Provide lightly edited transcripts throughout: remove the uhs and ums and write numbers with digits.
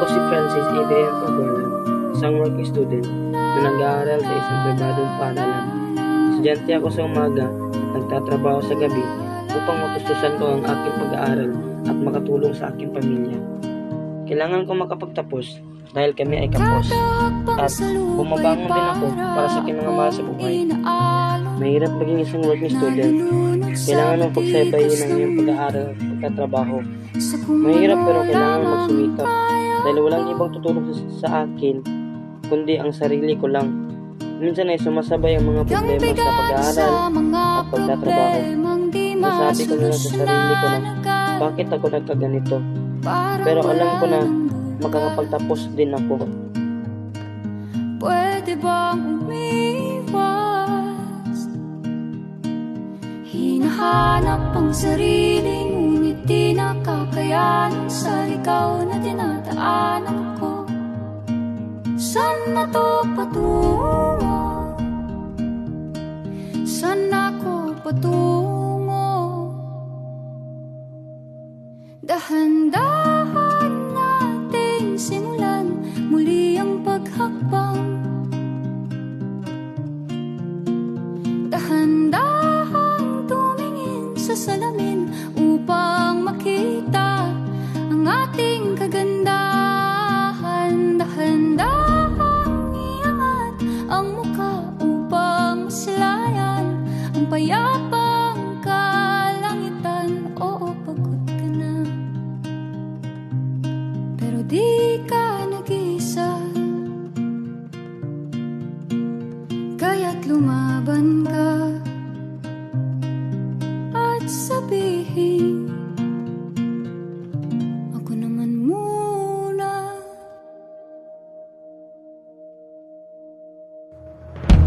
Ako si Francis Adrian Paborlan, isang working student na nag-aaral sa isang pribadong paaralan. Estudyante ako sa umaga at nagtatrabaho sa gabi upang matustusan ko ang aking pag-aaral at makatulong sa aking pamilya. Kailangan ko makapagtapos dahil kami ay kapos at bumabangon din ako para sa kinangamahal sa buhay. Mahirap maging isang working student. Kailangan mong pagsabayin ang iyong pag-aaral at pagtatrabaho. Mahirap pero kailangan magsumikap dahil walang ibang tutulong sa akin kundi ang sarili ko lang. Minsan ay sumasabay ang mga problema sa pag-aaral at pagtatrabaho. Nasabi ko na sa sarili ko na bakit ako nagkaganito. Pero alam ko na makakapagtapos din ako. Pwede bang umiwas? Hinahanap ang sarili, ngunit di nakakayanan sa ikaw na dinadaanan ko. Saan na to patungo? Saan ako patungo? Dahan-dahan natin simulan muli ang paghakbang. Dahan-dahan tumingin sa salamin upang makita ang ating kagandahan. Dahan-dahan iangat ang mukha upang masilayan ang payapang kalangitan. Oo, pagod ka na, pero di ka nag-isa. Kaya't lumaban ka at sabihin, ako naman muna.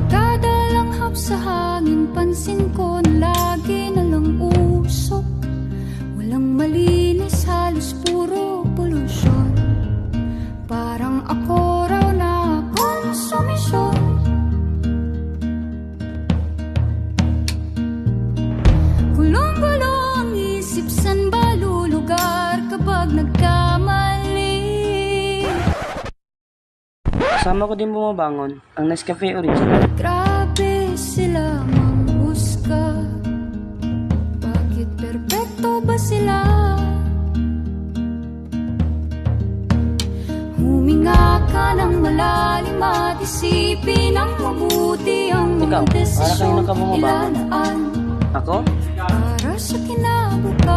Kada langhap sa hangin, pansin ko na lagi na lang usok. Walang malinis, halos puro polusyon. Parang ako raw na konsumisyon. Gulong-gulo ang isip, san ba lulugar kapag nagkamali? Kasama ko din bumabangon ang Nescafe Original. Grabe sila manghusga, bakit perpekto ba sila? Huminga ka ng malalim at isipin ang mabuti ang mga Ikaw, para desisyon kanina ka bumabangon? ilaan Ako? para sa kinabukasan.